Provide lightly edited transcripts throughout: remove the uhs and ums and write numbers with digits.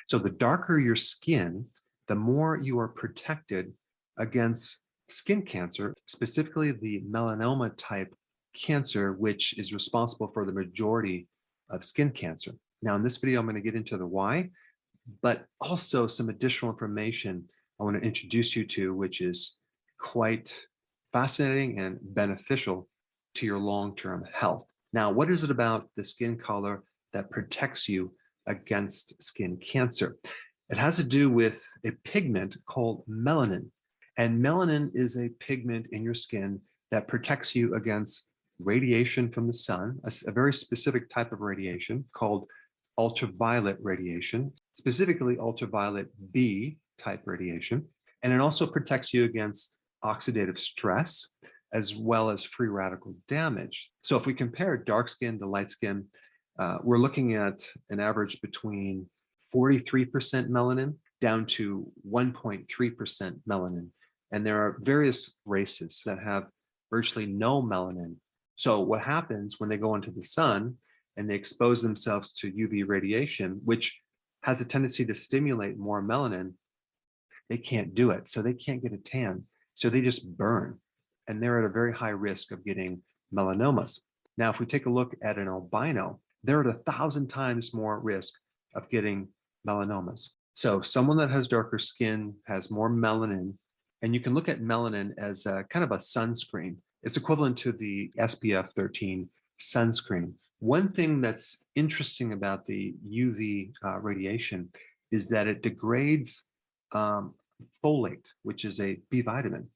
So the darker your skin, the more you are protected against skin cancer, specifically the melanoma type cancer, which is responsible for the majority of skin cancer. Now, in this video, I'm going to get into the why, but also some additional information I want to introduce you to, which is quite fascinating and beneficial to your long-term health. Now, what is it about the skin color that protects you against skin cancer? It has to do with a pigment called melanin. And melanin is a pigment in your skin that protects you against radiation from the sun, a very specific type of radiation called ultraviolet radiation, specifically ultraviolet B type radiation. And it also protects you against oxidative stress, as well as free radical damage. So if we compare dark skin to light skin, we're looking at an average between 43% melanin down to 1.3% melanin. And there are various races that have virtually no melanin. So what happens when they go into the sun and they expose themselves to UV radiation, which has a tendency to stimulate more melanin, they can't do it. So they can't get a tan. So they just burn. And they're at a very high risk of getting melanomas. Now, if we take a look at an albino, they're at 1,000 times more risk of getting melanomas. So someone that has darker skin has more melanin, and you can look at melanin as a kind of a sunscreen. It's equivalent to the SPF 13 sunscreen. One thing that's interesting about the UV radiation is that it degrades folate, which is a B vitamin.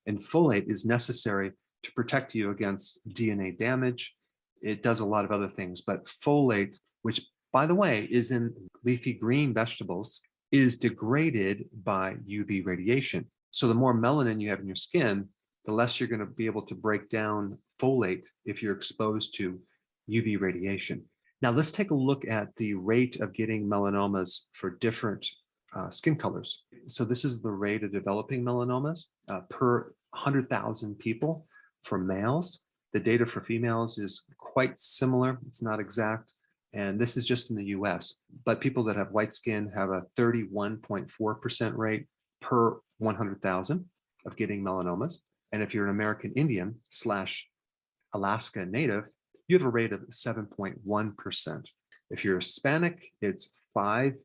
And folate is necessary to protect you against DNA damage. It does a lot of other things, but folate, which by the way is in leafy green vegetables, is degraded by UV radiation. So the more melanin you have in your skin, the less you're going to be able to break down folate if you're exposed to UV radiation. Now let's take a look at the rate of getting melanomas for different skin colors. So this is the rate of developing melanomas per 100,000 people for males. The data for females is quite similar. It's not exact. And this is just in the US. But people that have white skin have a 31.4% rate per 100,000 of getting melanomas. And if you're an American Indian / Alaska Native, you have a rate of 7.1%. If you're Hispanic, it's 5%.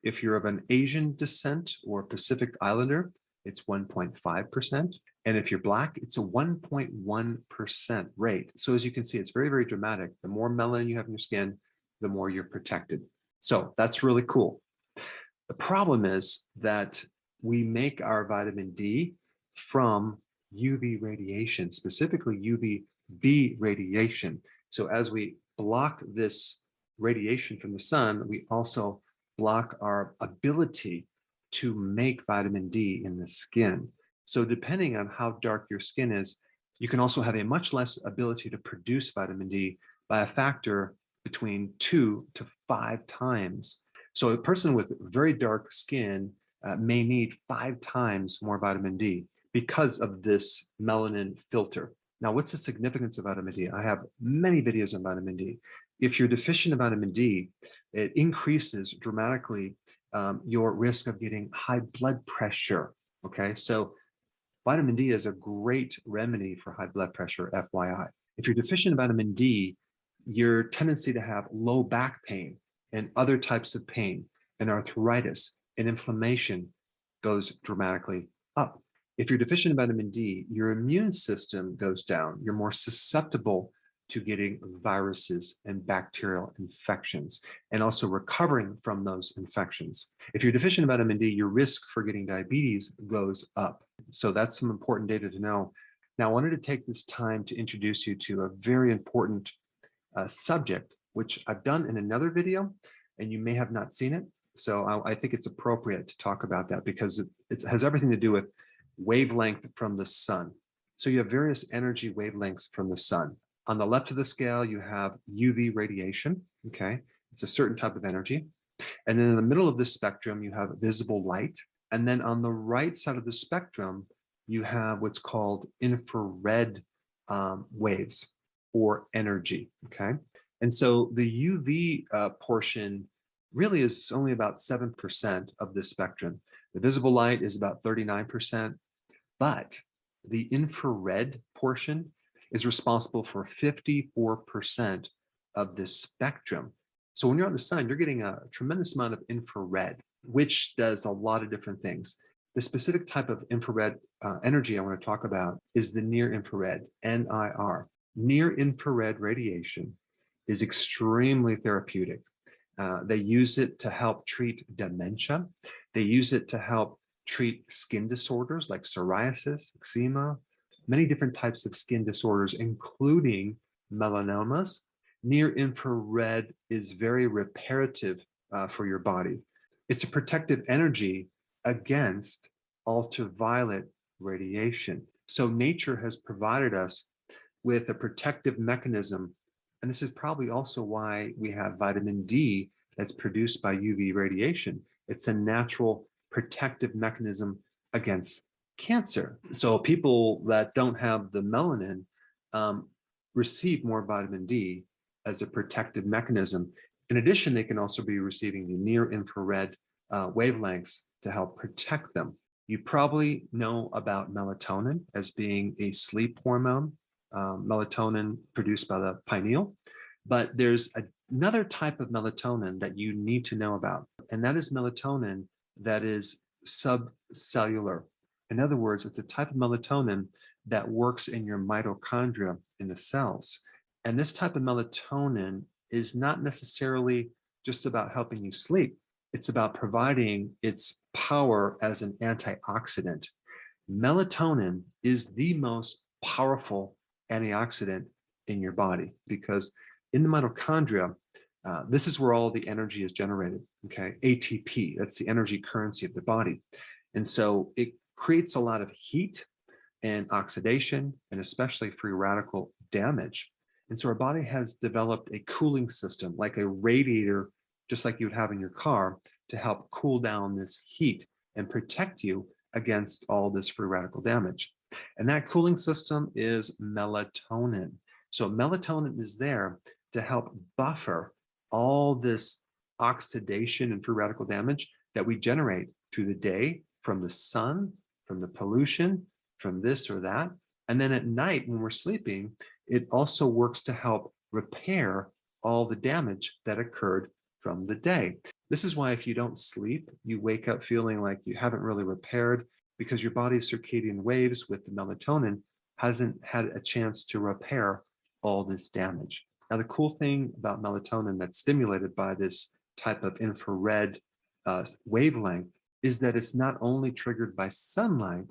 If you're of an Asian descent or Pacific Islander, it's 1.5%. And if you're Black, it's a 1.1% rate. So as you can see, it's very, very dramatic. The more melanin you have in your skin, the more you're protected. So that's really cool. The problem is that we make our vitamin D from UV radiation, specifically UVB radiation. So as we block this radiation from the sun, we also block our ability to make vitamin D in the skin. So depending on how dark your skin is, you can also have a much less ability to produce vitamin D by a factor between 2 to 5 times. So a person with very dark skin may need 5 times more vitamin D because of this melanin filter. Now, what's the significance of vitamin D? I have many videos on vitamin D. If you're deficient in vitamin D, it increases dramatically your risk of getting high blood pressure. Okay, so vitamin D is a great remedy for high blood pressure, FYI. If you're deficient in vitamin D, your tendency to have low back pain and other types of pain and arthritis and inflammation goes dramatically up. If you're deficient in vitamin D, your immune system goes down. You're more susceptible to getting viruses and bacterial infections and also recovering from those infections. If you're deficient in vitamin D, your risk for getting diabetes goes up. So that's some important data to know. Now, I wanted to take this time to introduce you to a very important subject, which I've done in another video, and you may have not seen it. So I think it's appropriate to talk about that because it has everything to do with wavelength from the sun. So you have various energy wavelengths from the sun. On the left of the scale, you have UV radiation, okay? It's a certain type of energy. And then in the middle of this spectrum, you have visible light. And then on the right side of the spectrum, you have what's called infrared waves or energy, okay? And so the UV portion really is only about 7% of the spectrum. The visible light is about 39%, but the infrared portion is responsible for 54% of this spectrum. So when you're on the sun, you're getting a tremendous amount of infrared, which does a lot of different things. The specific type of infrared energy I want to talk about is the near infrared, NIR. Near infrared radiation is extremely therapeutic. They use it to help treat dementia. They use it to help treat skin disorders like psoriasis, eczema, many different types of skin disorders, including melanomas. Near infrared is very reparative for your body. It's a protective energy against ultraviolet radiation. So nature has provided us with a protective mechanism. And this is probably also why we have vitamin D that's produced by UV radiation. It's a natural protective mechanism against cancer. So people that don't have the melanin receive more vitamin D as a protective mechanism. In addition, they can also be receiving the near infrared wavelengths to help protect them. You probably know about melatonin as being a sleep hormone, melatonin produced by the pineal, but there's another type of melatonin that you need to know about, and that is melatonin that is subcellular. In other words, it's a type of melatonin that works in your mitochondria in the cells. And this type of melatonin is not necessarily just about helping you sleep. It's about providing its power as an antioxidant. Melatonin is the most powerful antioxidant in your body because in the mitochondria, this is where all the energy is generated, okay? ATP, that's the energy currency of the body. And so it creates a lot of heat and oxidation, and especially free radical damage. And so our body has developed a cooling system, like a radiator, just like you would have in your car, to help cool down this heat and protect you against all this free radical damage. And that cooling system is melatonin. So melatonin is there to help buffer all this oxidation and free radical damage that we generate through the day from the sun, from the pollution, from this or that. And then at night when we're sleeping, it also works to help repair all the damage that occurred from the day. This is why if you don't sleep, you wake up feeling like you haven't really repaired because your body's circadian waves with the melatonin hasn't had a chance to repair all this damage. Now, the cool thing about melatonin that's stimulated by this type of infrared wavelength is that it's not only triggered by sunlight,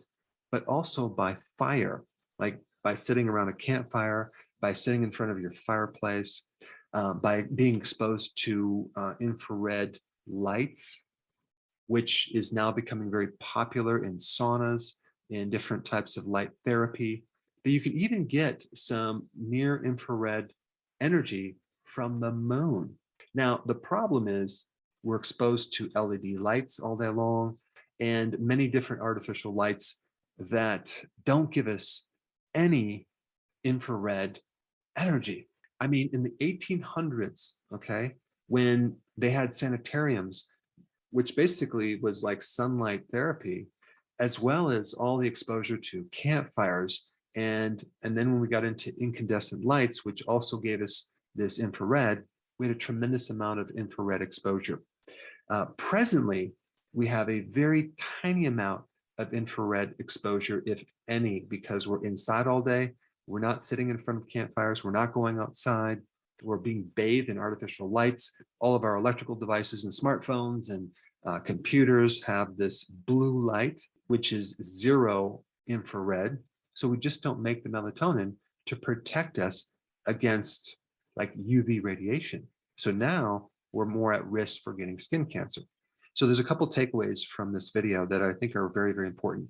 but also by fire, like by sitting around a campfire, by sitting in front of your fireplace, by being exposed to infrared lights, which is now becoming very popular in saunas, in different types of light therapy. But you can even get some near infrared energy from the moon. Now, the problem is we're exposed to LED lights all day long and many different artificial lights that don't give us any infrared energy. I mean, in the 1800s, okay, when they had sanitariums, which basically was like sunlight therapy, as well as all the exposure to campfires. And then when we got into incandescent lights, which also gave us this infrared, we had a tremendous amount of infrared exposure. Presently, we have a very tiny amount of infrared exposure, if any, because we're inside all day. We're not sitting in front of campfires. We're not going outside. We're being bathed in artificial lights. All of our electrical devices and smartphones and computers have this blue light, which is zero infrared. So we just don't make the melatonin to protect us against like UV radiation. So now we're more at risk for getting skin cancer. So there's a couple takeaways from this video that I think are very, very important.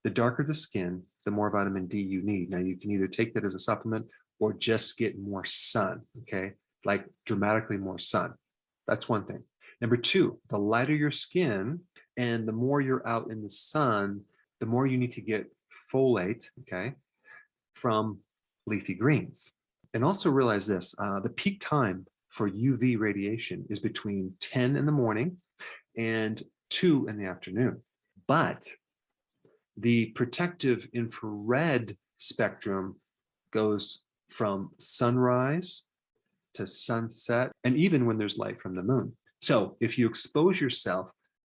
The darker the skin, the more vitamin D you need. Now you can either take that as a supplement or just get more sun, okay? Like dramatically more sun. That's one thing. Number two, the lighter your skin and the more you're out in the sun, the more you need to get folate, okay, from leafy greens. And also realize this, the peak time for UV radiation is between 10 in the morning and 2 in the afternoon. But the protective infrared spectrum goes from sunrise to sunset, and even when there's light from the moon. So if you expose yourself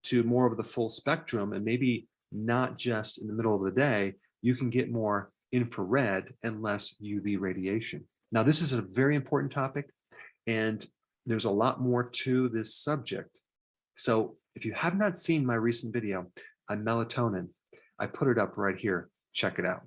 to more of the full spectrum, and maybe not just in the middle of the day, you can get more infrared and less UV radiation. Now, this is a very important topic, and there's a lot more to this subject. So if you have not seen my recent video on melatonin, I put it up right here. Check it out.